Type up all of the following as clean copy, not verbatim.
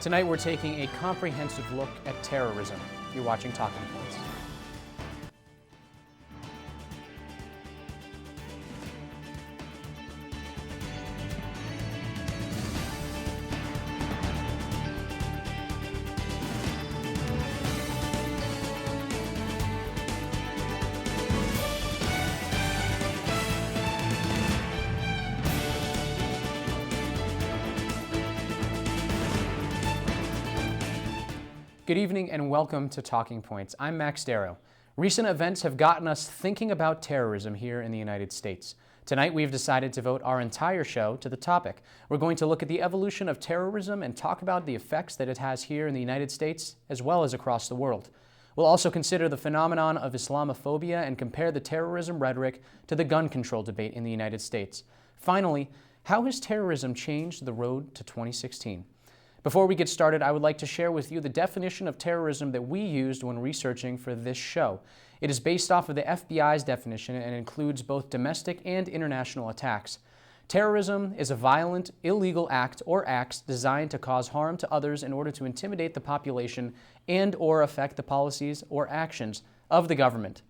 Tonight we're taking a comprehensive look at terrorism. You're watching Talking Points. Good evening and welcome to Talking Points. I'm Max Darrow. Recent events have gotten us thinking about terrorism here in the United States. Tonight we've decided to devote our entire show to the topic. We're going to look at the evolution of terrorism and talk about the effects that it has here in the United States as well as across the world. We'll also consider the phenomenon of Islamophobia and compare the terrorism rhetoric to the gun control debate in the United States. Finally, how has terrorism changed the road to 2016? Before we get started, I would like to share with you the definition of terrorism that we used when researching for this show. It is based off of the FBI's definition and includes both domestic and international attacks. Terrorism is a violent, illegal act or acts designed to cause harm to others in order to intimidate the population and or affect the policies or actions of the government.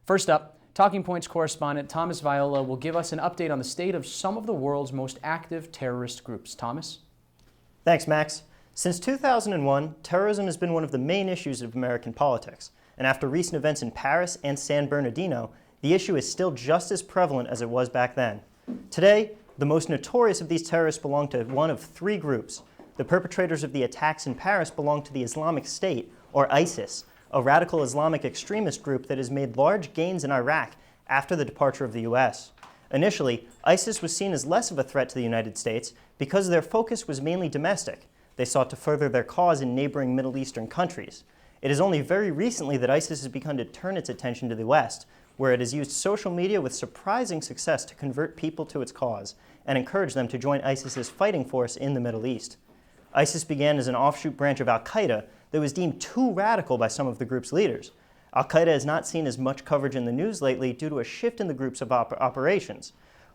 First up, Talking Points correspondent Thomas Viola will give us an update on the state of some of the world's most active terrorist groups. Thomas? Thanks, Max. Since 2001, terrorism has been one of the main issues of American politics, and after recent events in Paris and San Bernardino, the issue is still just as prevalent as it was back then. Today, the most notorious of these terrorists belong to one of three groups. The perpetrators of the attacks in Paris belong to the Islamic State, or ISIS, a radical Islamic extremist group that has made large gains in Iraq after the departure of the U.S. Initially, ISIS was seen as less of a threat to the United States because their focus was mainly domestic. They sought to further their cause in neighboring Middle Eastern countries. It is only very recently that ISIS has begun to turn its attention to the West, where it has used social media with surprising success to convert people to its cause and encourage them to join ISIS's fighting force in the Middle East. ISIS began as an offshoot branch of al-Qaeda that was deemed too radical by some of the group's leaders. Al-Qaeda has not seen as much coverage in the news lately due to a shift in the group's operations.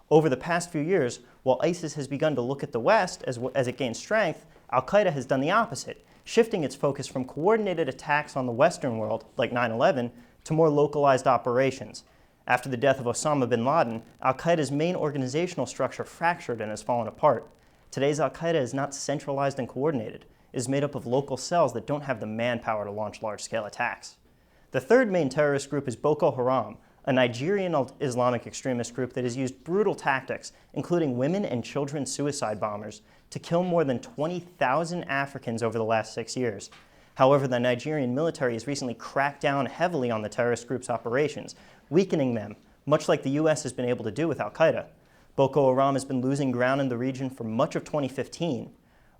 Over the past few years, while ISIS has begun to look at the West as it gains strength, Al-Qaeda has done the opposite, shifting its focus from coordinated attacks on the Western world, like 9/11, to more localized operations. After the death of Osama bin Laden, Al-Qaeda's main organizational structure fractured and has fallen apart. Today's Al-Qaeda is not centralized and coordinated. It is made up of local cells that don't have the manpower to launch large-scale attacks. The third main terrorist group is Boko Haram, a Nigerian Islamic extremist group that has used brutal tactics, including women and children suicide bombers, to kill more than 20,000 Africans over the last 6 years. However, the Nigerian military has recently cracked down heavily on the terrorist group's operations, weakening them, much like the U.S. has been able to do with al-Qaeda. Boko Haram has been losing ground in the region for much of 2015.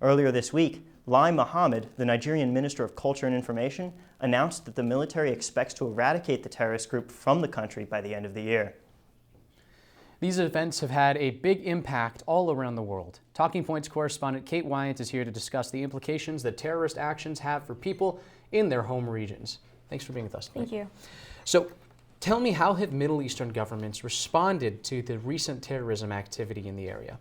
Earlier this week, Lai Mohammed, the Nigerian Minister of Culture and Information, announced that the military expects to eradicate the terrorist group from the country by the end of the year. These events have had a big impact all around the world. Talking Points correspondent Kate Wyant is here to discuss the implications that terrorist actions have for people in their home regions. Thanks for being with us. Thank you. So, tell me, how have Middle Eastern governments responded to the recent terrorism activity in the area?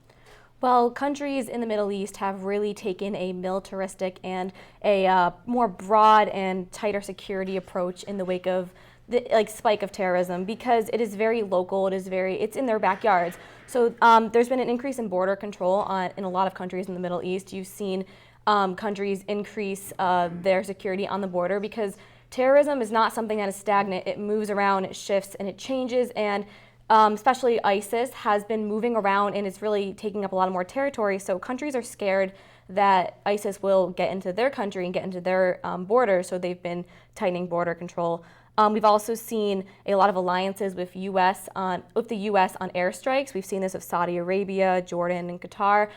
Well, countries in the Middle East have really taken a militaristic and a more broad and tighter security approach in the wake of the spike of terrorism, because it is very local. It's in their backyards. So there's been an increase in border control in a lot of countries in the Middle East. You've seen countries increase their security on the border, because terrorism is not something that is stagnant. It moves around, it shifts, and it changes. And especially ISIS has been moving around and it's really taking up a lot more territory. So countries are scared that ISIS will get into their country and get into their borders. So they've been tightening border control. We've also seen a lot of alliances with the U.S. on airstrikes. We've seen this with Saudi Arabia, Jordan, and Qatar.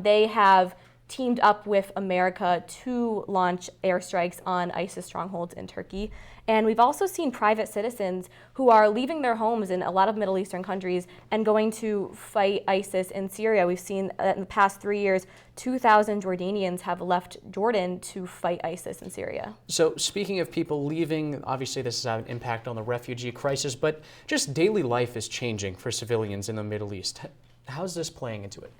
They have teamed up with America to launch airstrikes on ISIS strongholds in Turkey. And we've also seen private citizens who are leaving their homes in a lot of Middle Eastern countries and going to fight ISIS in Syria. We've seen that in the past 3 years, 2,000 Jordanians have left Jordan to fight ISIS in Syria. So speaking of people leaving, obviously this has had an impact on the refugee crisis, but just daily life is changing for civilians in the Middle East. How's this playing into it?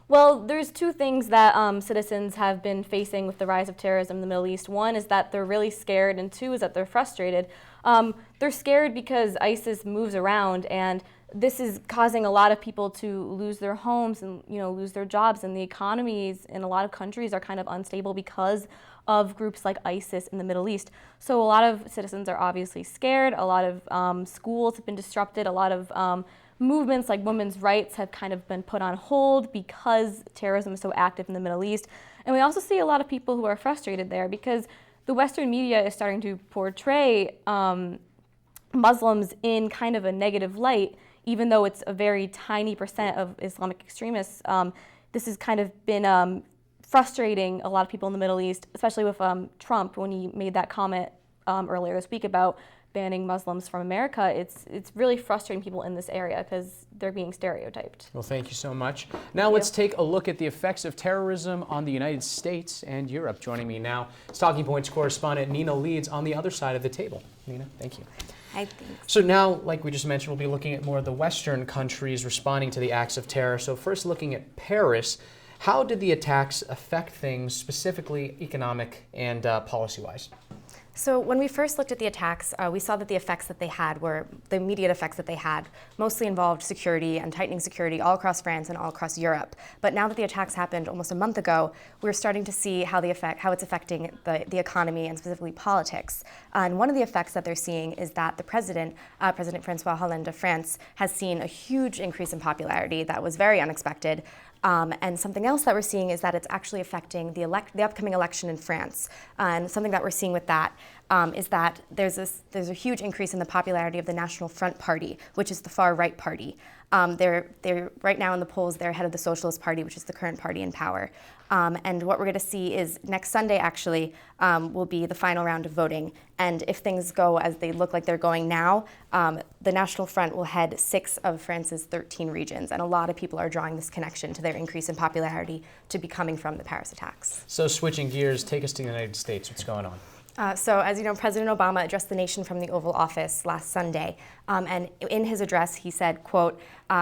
Well, there's two things that citizens have been facing with the rise of terrorism in the Middle East. One is that they're really scared, and two is that they're frustrated. They're scared because ISIS moves around, and this is causing a lot of people to lose their homes and lose their jobs, and the economies in a lot of countries are kind of unstable because of groups like ISIS in the Middle East. So a lot of citizens are obviously scared. A lot of schools have been disrupted. A lot of movements like women's rights have kind of been put on hold because terrorism is so active in the Middle East. And we also see a lot of people who are frustrated there because the Western media is starting to portray Muslims in kind of a negative light, even though it's a very tiny percent of Islamic extremists. This has kind of been frustrating a lot of people in the Middle East, especially with Trump when he made that comment earlier this week about banning Muslims from America. It's really frustrating people in this area because they're being stereotyped. Well, thank you so much. Now let's take a look at the effects of terrorism on the United States and Europe. Joining me now is Talking Points correspondent Nina Leeds on the other side of the table. Nina, thank you. Hi, thanks. So now, like we just mentioned, we'll be looking at more of the Western countries responding to the acts of terror. So first looking at Paris, how did the attacks affect things, specifically economic and policy-wise? So when we first looked at the attacks, we saw that the effects that they had were, the immediate effects that they had, mostly involved security and tightening security all across France and all across Europe. But now that the attacks happened almost a month ago, we're starting to see how it's affecting the economy and specifically politics. And one of the effects that they're seeing is that the President Francois Hollande of France, has seen a huge increase in popularity that was very unexpected. And something else that we're seeing is that it's actually affecting the upcoming election in France. And something that we're seeing with that is that there's a huge increase in the popularity of the National Front Party, which is the far right party. They're right now in the polls, they're ahead of the Socialist Party, which is the current party in power. And what we're going to see is next Sunday, actually, will be the final round of voting. And if things go as they look like they're going now, the National Front will head 6 of France's 13 regions. And a lot of people are drawing this connection to their increase in popularity to be coming from the Paris attacks. So switching gears, take us to the United States. What's going on? So as you know, President Obama addressed the nation from the Oval Office last Sunday. And in his address, he said, quote,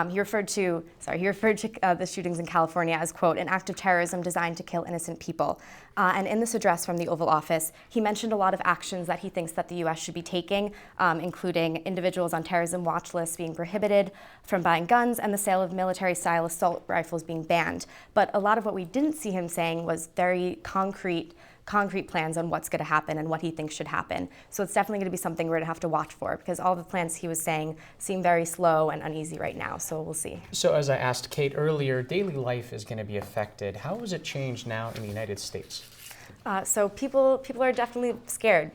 he referred to the shootings in California as, quote, an act of terrorism designed to kill innocent people. And in this address from the Oval Office, he mentioned a lot of actions that he thinks that the U.S. should be taking, including individuals on terrorism watch lists being prohibited from buying guns and the sale of military-style assault rifles being banned. But a lot of what we didn't see him saying was very concrete plans on what's going to happen and what he thinks should happen. So it's definitely going to be something we're going to have to watch for because all the plans he was saying seem very slow and uneasy right now, so we'll see. So as I asked Kate earlier, daily life is going to be affected. How has it changed now in the United States? So people are definitely scared.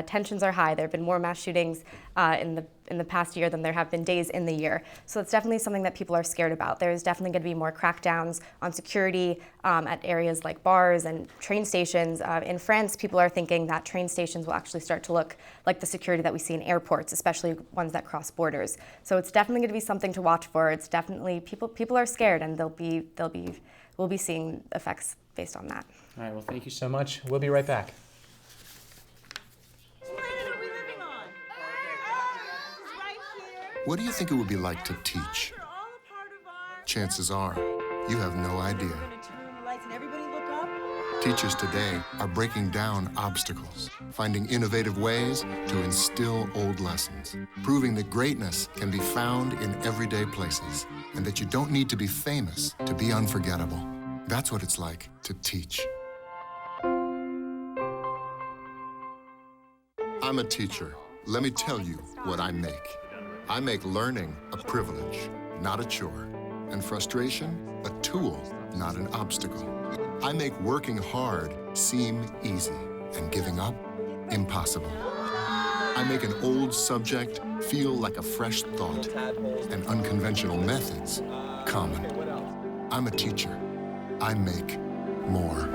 Tensions are high. There have been more mass shootings in the past year than there have been days in the year. So it's definitely something that people are scared about. There's definitely going to be more crackdowns on security at areas like bars and train stations. In France, people are thinking that train stations will actually start to look like the security that we see in airports, especially ones that cross borders. So it's definitely going to be something to watch for. It's definitely people are scared, and we'll be seeing effects based on that. All right, well, thank you so much. We'll be right back. What do you think it would be like to teach? Chances are, you have no idea. Teachers today are breaking down obstacles, finding innovative ways to instill old lessons, proving that greatness can be found in everyday places, and that you don't need to be famous to be unforgettable. That's what it's like to teach. I'm a teacher. Let me tell you what I make. I make learning a privilege, not a chore, and frustration a tool, not an obstacle. I make working hard seem easy and giving up impossible. I make an old subject feel like a fresh thought and unconventional methods common. I'm a teacher. I make more.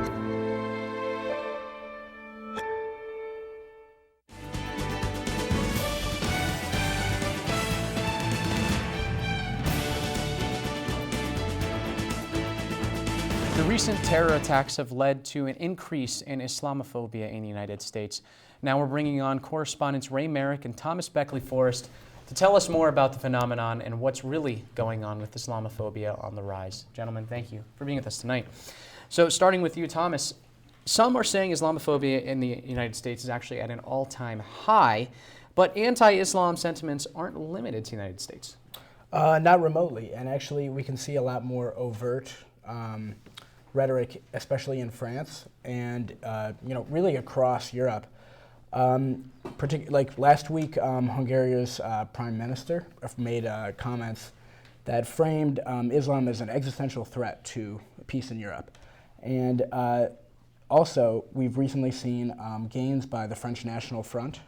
The recent terror attacks have led to an increase in Islamophobia in the United States. Now we're bringing on correspondents Ray Merrick and Thomas Beckley Forrest to tell us more about the phenomenon and what's really going on with Islamophobia on the rise. Gentlemen, thank you for being with us tonight. So starting with you, Thomas, some are saying Islamophobia in the United States is actually at an all-time high, but anti-Islam sentiments aren't limited to the United States. Not remotely, and actually we can see a lot more overt rhetoric, especially in France and really across Europe. Like last week, Hungary's prime minister made comments that framed Islam as an existential threat to peace in Europe. And also, we've recently seen gains by the French National Front,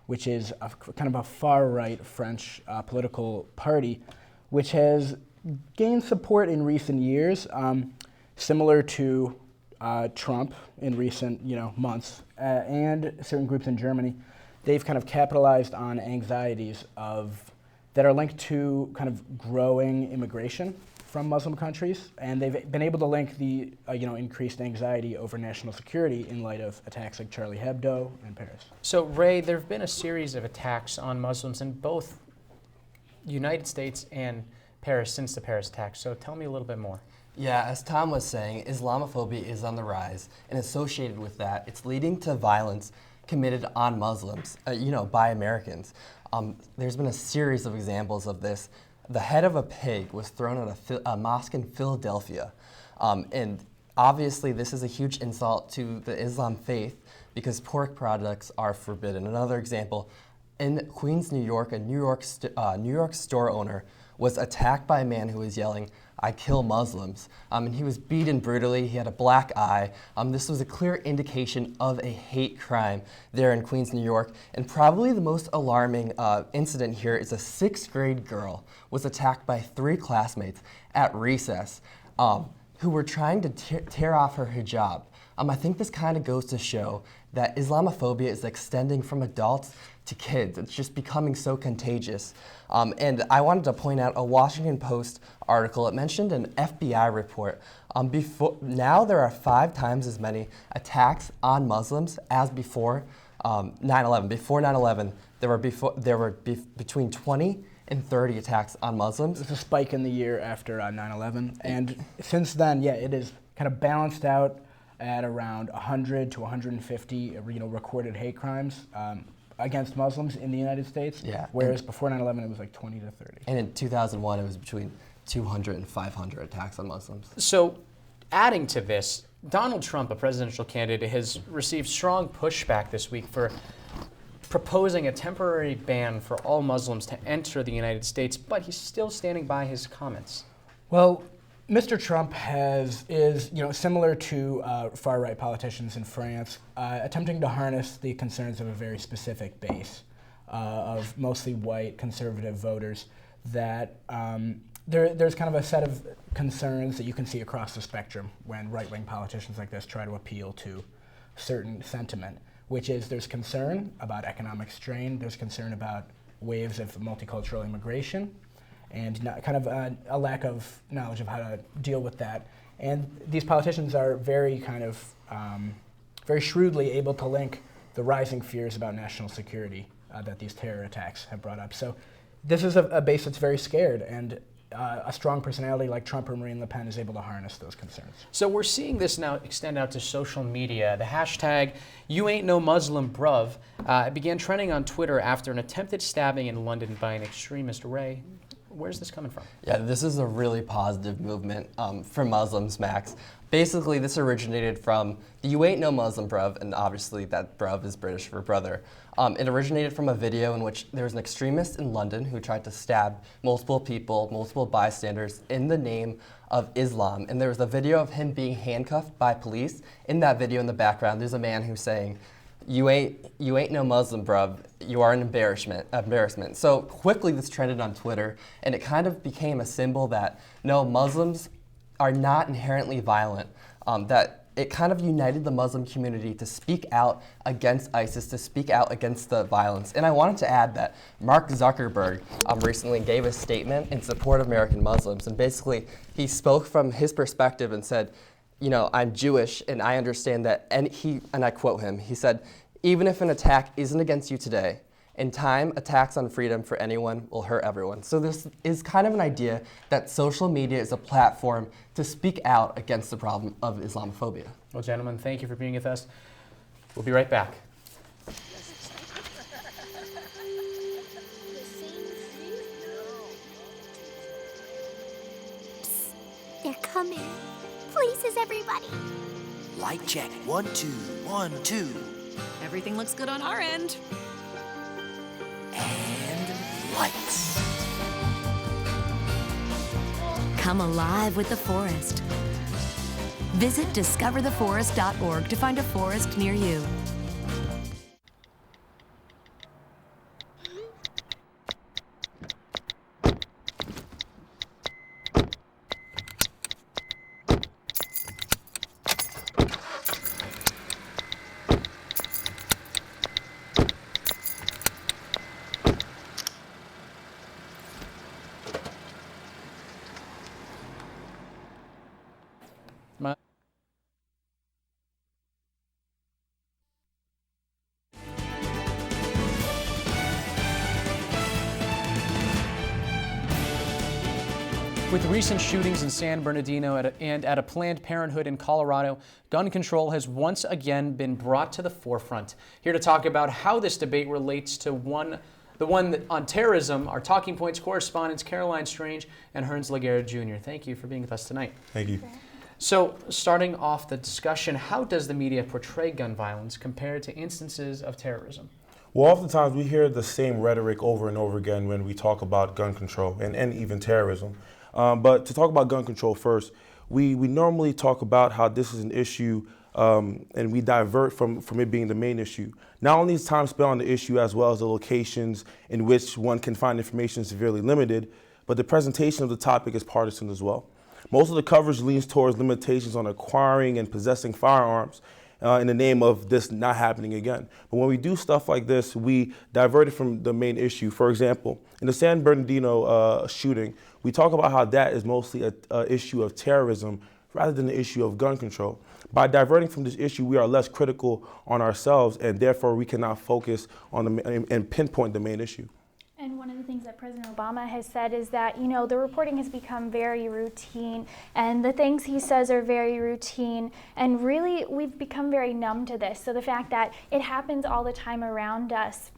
which is kind of a far-right French political party, which has gained support in recent years, similar to Trump in recent months, and certain groups in Germany. They've kind of capitalized on anxieties that are linked to kind of growing immigration from Muslim countries, and they've been able to link the increased anxiety over national security in light of attacks like Charlie Hebdo in Paris. So Ray, there have been a series of attacks on Muslims in both United States and Paris since the Paris attacks. So tell me a little bit more. Yeah, as Tom was saying, Islamophobia is on the rise, and associated with that, it's leading to violence committed on Muslims, by Americans. There's been a series of examples of this. The head of a pig was thrown at a mosque in Philadelphia, and obviously this is a huge insult to the Islam faith because pork products are forbidden. Another example, in Queens, New York, a New York store owner was attacked by a man who was yelling, "I kill Muslims," and he was beaten brutally. He had a black eye. This was a clear indication of a hate crime there in Queens, New York. And probably the most alarming incident here is a 6th grade girl was attacked by 3 classmates at recess who were trying to tear off her hijab. I think this kind of goes to show that Islamophobia is extending from adults to kids. It's just becoming so contagious. And I wanted to point out a Washington Post article. It mentioned an FBI report. Now there are 5 times as many attacks on Muslims as before 9/11. Before 9/11, there were between 20 and 30 attacks on Muslims. There's a spike in the year after 9/11, and since then, it is kind of balanced out at around 100 to 150 recorded hate crimes against Muslims in the United States, whereas before 9/11 it was like 20 to 30. And in 2001 it was between 200 and 500 attacks on Muslims. So adding to this, Donald Trump, a presidential candidate, has received strong pushback this week for proposing a temporary ban for all Muslims to enter the United States, but he's still standing by his comments. Well, Mr. Trump is similar to far-right politicians in France, attempting to harness the concerns of a very specific base of mostly white conservative voters. That there's kind of a set of concerns that you can see across the spectrum when right-wing politicians like this try to appeal to certain sentiment, which is there's concern about economic strain, there's concern about waves of multicultural immigration, and kind of a lack of knowledge of how to deal with that. And these politicians are very very shrewdly able to link the rising fears about national security that these terror attacks have brought up. So this is a base that's very scared, and a strong personality like Trump or Marine Le Pen is able to harness those concerns. So we're seeing this now extend out to social media. The hashtag #YouAin'tNoMuslimBruv began trending on Twitter after an attempted stabbing in London by an extremist. Ray, where's this coming from? Yeah, this is a really positive movement for Muslims, Max. Basically, this originated from the "You Ain't No Muslim Bruv," and obviously that bruv is British for brother. It originated from a video in which there was an extremist in London who tried to stab multiple people, multiple bystanders, in the name of Islam. And there was a video of him being handcuffed by police. In that video in the background, there's a man who's saying, you ain't no Muslim, bruv. You are an embarrassment. So quickly this trended on Twitter, and it kind of became a symbol that, no, Muslims are not inherently violent, that it kind of united the Muslim community to speak out against ISIS, to speak out against the violence. And I wanted to add that Mark Zuckerberg recently gave a statement in support of American Muslims, and basically he spoke from his perspective and said, I'm Jewish and I understand that, and I quote him, he said, even if an attack isn't against you today, In time, attacks on freedom for anyone will hurt everyone. So this is kind of an idea that social media is a platform to speak out against the problem of Islamophobia. Well, gentlemen, thank you for being with us. We'll be right back. They're coming. Places, everybody. Light check. 1, 2, 1, 2. Everything looks good on our end. And lights. Come alive with the forest. Visit discovertheforest.org to find a forest near you. With recent shootings in San Bernardino and at a Planned Parenthood in Colorado, gun control has once again been brought to the forefront. Here to talk about how this debate relates to the one on terrorism, our Talking Points correspondents Caroline Strange and Hearns Laguerre Jr. Thank you for being with us tonight. Thank you. So, starting off the discussion, how does the media portray gun violence compared to instances of terrorism? Well, oftentimes we hear the same rhetoric over and over again when we talk about gun control and even terrorism. But to talk about gun control first, we normally talk about how this is an issue and we divert from it being the main issue. Not only is time spent on the issue as well as the locations in which one can find information severely limited, but the presentation of the topic is partisan as well. Most of the coverage leans towards limitations on acquiring and possessing firearms in the name of this not happening again. But when we do stuff like this, we divert it from the main issue. For example, in the San Bernardino shooting, we talk about how that is mostly an issue of terrorism rather than the issue of gun control. By diverting from this issue, we are less critical on ourselves, and therefore we cannot focus on and pinpoint the main issue. And one of the things that President Obama has said is that, you know, the reporting has become very routine and the things he says are very routine, and really we've become very numb to this. So the fact that it happens all the time around us,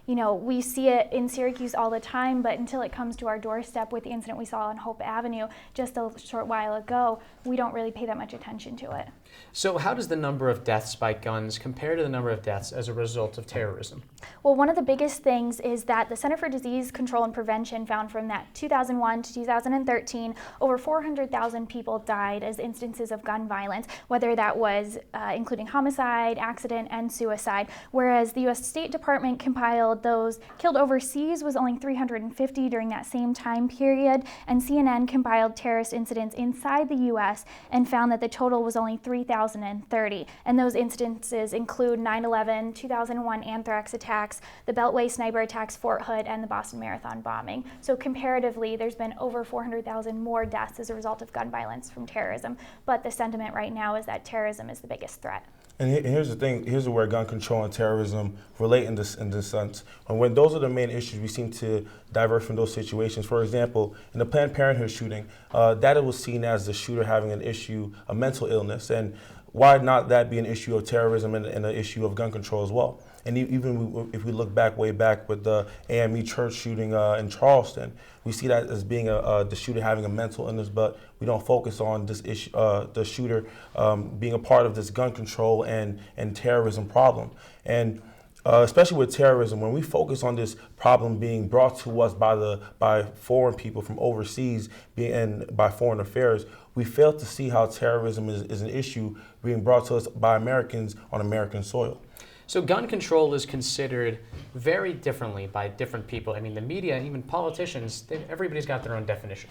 you know, we see it in Syracuse all the time, but until it comes to our doorstep with the incident we saw on Hope Avenue just a short while ago, we don't really pay that much attention to it. So how does the number of deaths by guns compare to the number of deaths as a result of terrorism? Well, one of the biggest things is that the Center for Disease Control and Prevention found from that 2001 to 2013, over 400,000 people died as instances of gun violence, whether that was including homicide, accident, and suicide, whereas the U.S. State Department compiled those killed overseas was only 350 during that same time period, and CNN compiled terrorist incidents inside the U.S. and found that the total was only 3,030, and those instances include 9/11, 2001 anthrax attacks, the Beltway sniper attacks, Fort Hood, and the Boston Marathon bombing. So comparatively, there's been over 400,000 more deaths as a result of gun violence from terrorism, but the sentiment right now is that terrorism is the biggest threat. And here's the thing, here's where gun control and terrorism relate in this sense. And when those are the main issues, we seem to divert from those situations. For example, in the Planned Parenthood shooting, that was seen as the shooter having an issue, a mental illness. And why not that be an issue of terrorism and an issue of gun control as well? And even if we look back, way back with the AME church shooting in Charleston, we see that as being the shooter having a mental illness, but we don't focus on this issue, the shooter being a part of this gun control and terrorism problem. And especially with terrorism, when we focus on this problem being brought to us by foreign people from overseas and by foreign affairs, we fail to see how terrorism is an issue being brought to us by Americans on American soil. So gun control is considered very differently by different people. I mean, the media, even politicians, everybody's got their own definition.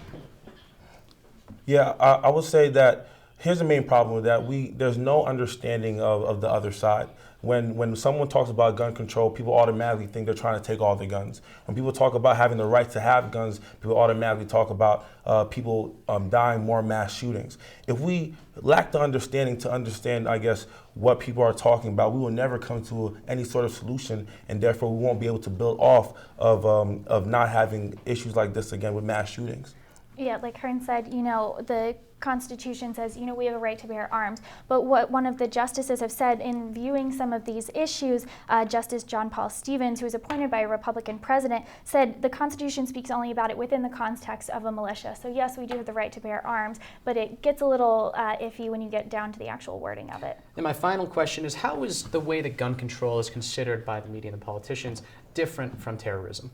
Yeah, I would say that Here's the main problem with that. There's no understanding of the other side. When someone talks about gun control, people automatically think they're trying to take all the guns. When people talk about having the right to have guns, people automatically talk about people dying, more mass shootings. If we lack the understanding to understand, I guess, what people are talking about, we will never come to any sort of solution, and therefore we won't be able to build off of not having issues like this again with mass shootings. Yeah, like Hearn said, the Constitution says, we have a right to bear arms. But what one of the justices have said in viewing some of these issues, Justice John Paul Stevens, who was appointed by a Republican president, said the Constitution speaks only about it within the context of a militia. So yes, we do have the right to bear arms, but it gets a little iffy when you get down to the actual wording of it. And my final question is, how is the way that gun control is considered by the media and the politicians different from terrorism?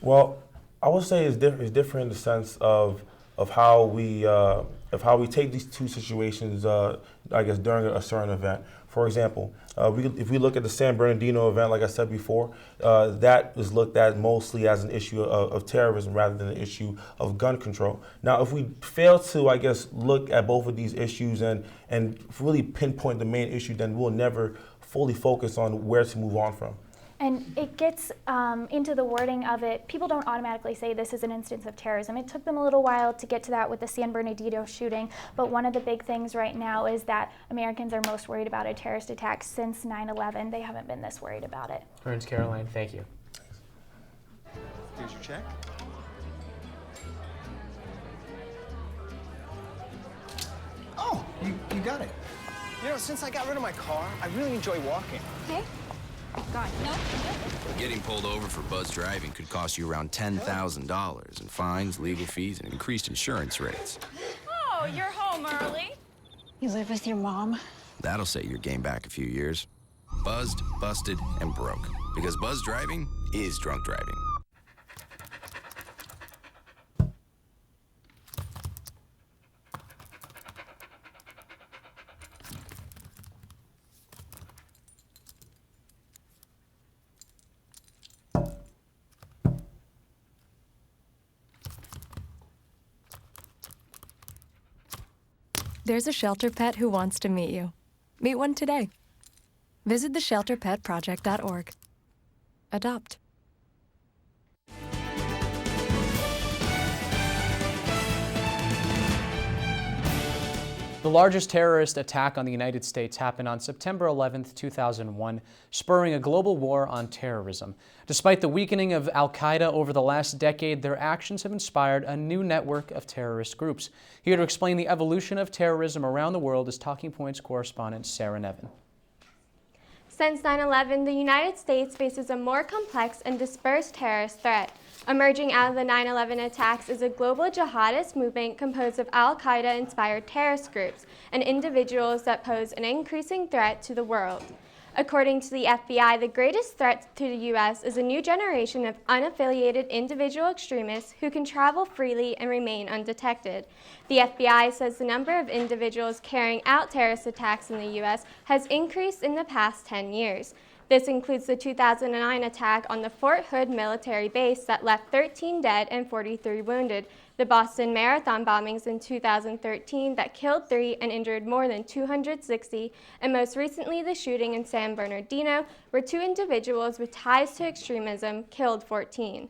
Well, I would say it's different in the sense of how we take these two situations, I guess, during a certain event. For example, if we look at the San Bernardino event, like I said before, that is looked at mostly as an issue of terrorism rather than an issue of gun control. Now, if we fail to, I guess, look at both of these issues and really pinpoint the main issue, then we'll never fully focus on where to move on from. And it gets into the wording of it. People don't automatically say this is an instance of terrorism. It took them a little while to get to that with the San Bernardino shooting, but one of the big things right now is that Americans are most worried about a terrorist attack since 9/11. They haven't been this worried about it. Ernst, Caroline, thank you. Here's your check. Oh, you got it. Since I got rid of my car, I really enjoy walking. Okay. God, no. Getting pulled over for buzz driving could cost you around $10,000 in fines, legal fees, and increased insurance rates. Oh, you're home early. You live with your mom? That'll set your game back a few years. Buzzed, busted, and broke. Because buzz driving is drunk driving. There's a shelter pet who wants to meet you. Meet one today. Visit theshelterpetproject.org. Adopt. The largest terrorist attack on the United States happened on September 11, 2001, spurring a global war on terrorism. Despite the weakening of al-Qaeda over the last decade, their actions have inspired a new network of terrorist groups. Here to explain the evolution of terrorism around the world is Talking Points correspondent Sarah Nevin. Since 9/11, the United States faces a more complex and dispersed terrorist threat. Emerging out of the 9/11 attacks is a global jihadist movement composed of al-Qaeda-inspired terrorist groups and individuals that pose an increasing threat to the world. According to the FBI, the greatest threat to the U.S. is a new generation of unaffiliated individual extremists who can travel freely and remain undetected. The FBI says the number of individuals carrying out terrorist attacks in the U.S. has increased in the past 10 years. This includes the 2009 attack on the Fort Hood military base that left 13 dead and 43 wounded, the Boston Marathon bombings in 2013 that killed 3 and injured more than 260, and most recently the shooting in San Bernardino, where 2 individuals with ties to extremism killed 14.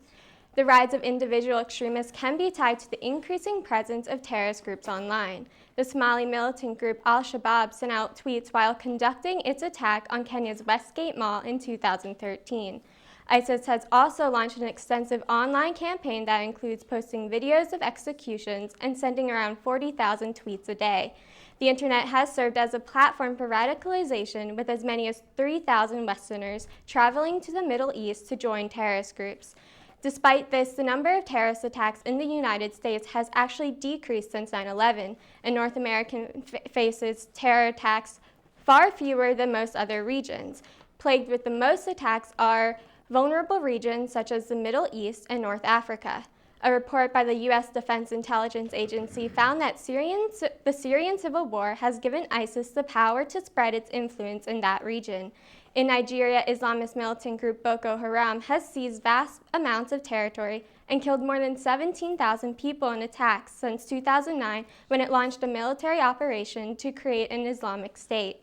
The rise of individual extremists can be tied to the increasing presence of terrorist groups online. The Somali militant group Al-Shabaab sent out tweets while conducting its attack on Kenya's Westgate Mall in 2013. ISIS has also launched an extensive online campaign that includes posting videos of executions and sending around 40,000 tweets a day. The internet has served as a platform for radicalization, with as many as 3,000 Westerners traveling to the Middle East to join terrorist groups. Despite this, the number of terrorist attacks in the United States has actually decreased since 9/11, and North America faces terror attacks far fewer than most other regions. Plagued with the most attacks are vulnerable regions such as the Middle East and North Africa. A report by the U.S. Defense Intelligence Agency found that the Syrian civil war has given ISIS the power to spread its influence in that region. In Nigeria, Islamist militant group Boko Haram has seized vast amounts of territory and killed more than 17,000 people in attacks since 2009 when it launched a military operation to create an Islamic State.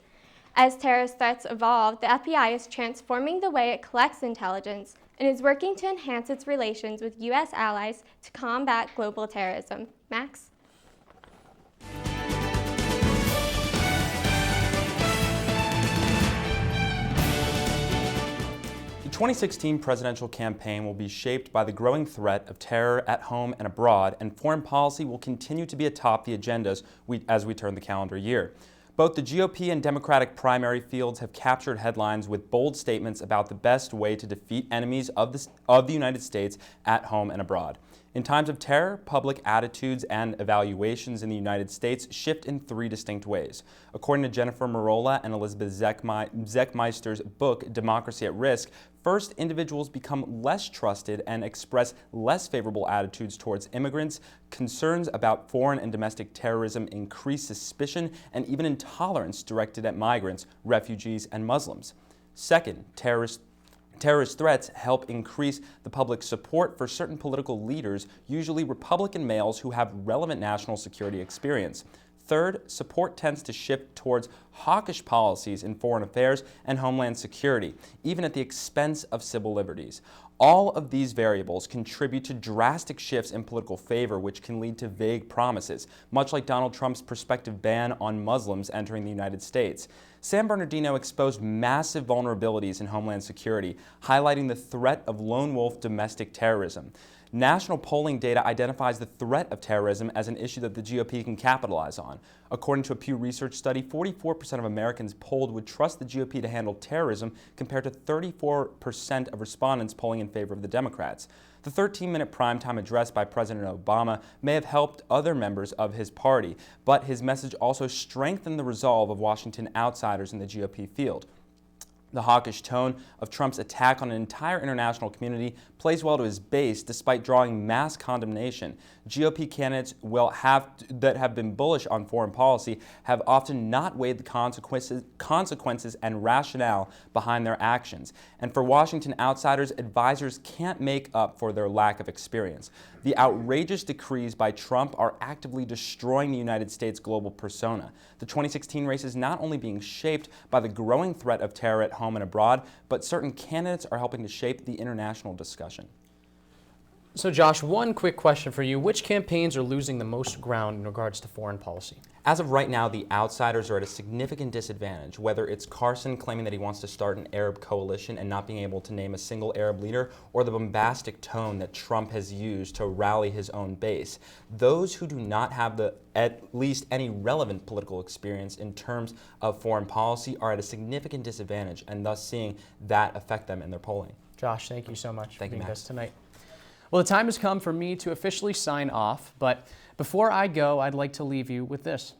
As terrorist threats evolve, the FBI is transforming the way it collects intelligence and is working to enhance its relations with U.S. allies to combat global terrorism. Max? The 2016 presidential campaign will be shaped by the growing threat of terror at home and abroad, and foreign policy will continue to be atop the agendas as we turn the calendar year. Both the GOP and Democratic primary fields have captured headlines with bold statements about the best way to defeat enemies of the United States at home and abroad. In times of terror, public attitudes and evaluations in the United States shift in three distinct ways. According to Jennifer Marola and Elizabeth Zechmeister's book, Democracy at Risk, first, individuals become less trusted and express less favorable attitudes towards immigrants. Concerns about foreign and domestic terrorism increase suspicion and even intolerance directed at migrants, refugees, and Muslims. Second, terrorist threats help increase the public's support for certain political leaders, usually Republican males who have relevant national security experience. Third, support tends to shift towards hawkish policies in foreign affairs and homeland security, even at the expense of civil liberties. All of these variables contribute to drastic shifts in political favor, which can lead to vague promises, much like Donald Trump's prospective ban on Muslims entering the United States. San Bernardino exposed massive vulnerabilities in homeland security, highlighting the threat of lone wolf domestic terrorism. National polling data identifies the threat of terrorism as an issue that the GOP can capitalize on. According to a Pew Research study, 44% of Americans polled would trust the GOP to handle terrorism, compared to 34% of respondents polling in favor of the Democrats. The 13-minute primetime address by President Obama may have helped other members of his party, but his message also strengthened the resolve of Washington outsiders in the GOP field. The hawkish tone of Trump's attack on an entire international community plays well to his base, despite drawing mass condemnation. GOP candidates that have been bullish on foreign policy have often not weighed the consequences and rationale behind their actions. And for Washington outsiders, advisors can't make up for their lack of experience. The outrageous decrees by Trump are actively destroying the United States' global persona. The 2016 race is not only being shaped by the growing threat of terror at home and abroad, but certain candidates are helping to shape the international discussion. So Josh, one quick question for you. Which campaigns are losing the most ground in regards to foreign policy? As of right now, the outsiders are at a significant disadvantage, whether it's Carson claiming that he wants to start an Arab coalition and not being able to name a single Arab leader, or the bombastic tone that Trump has used to rally his own base. Those who do not have at least any relevant political experience in terms of foreign policy are at a significant disadvantage, and thus seeing that affect them in their polling. Josh, thank you so much for being with us tonight. Well, the time has come for me to officially sign off, but before I go, I'd like to leave you with this.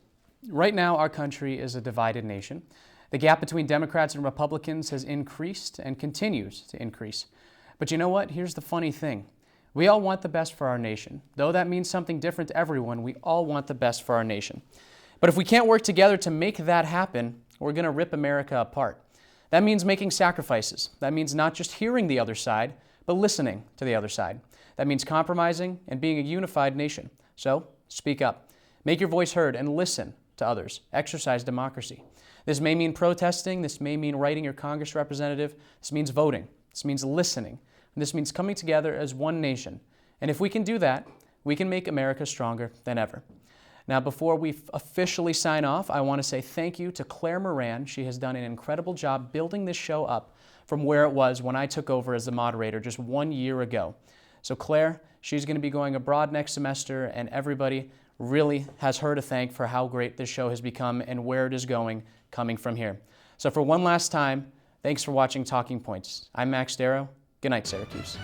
Right now, our country is a divided nation. The gap between Democrats and Republicans has increased and continues to increase. But you know what? Here's the funny thing. We all want the best for our nation. Though that means something different to everyone, we all want the best for our nation. But if we can't work together to make that happen, we're going to rip America apart. That means making sacrifices. That means not just hearing the other side, but listening to the other side. That means compromising and being a unified nation. So, speak up. Make your voice heard and listen to others. Exercise democracy. This may mean protesting. This may mean writing your Congress representative. This means voting. This means listening. And this means coming together as one nation. And if we can do that, we can make America stronger than ever. Now, before we officially sign off, I want to say thank you to Claire Moran. She has done an incredible job building this show up from where it was when I took over as the moderator just 1 year ago. So Claire, she's going to be going abroad next semester, and everybody really has her to thank for how great this show has become and where it is going coming from here. So for one last time, thanks for watching Talking Points. I'm Max Darrow. Good night, Syracuse.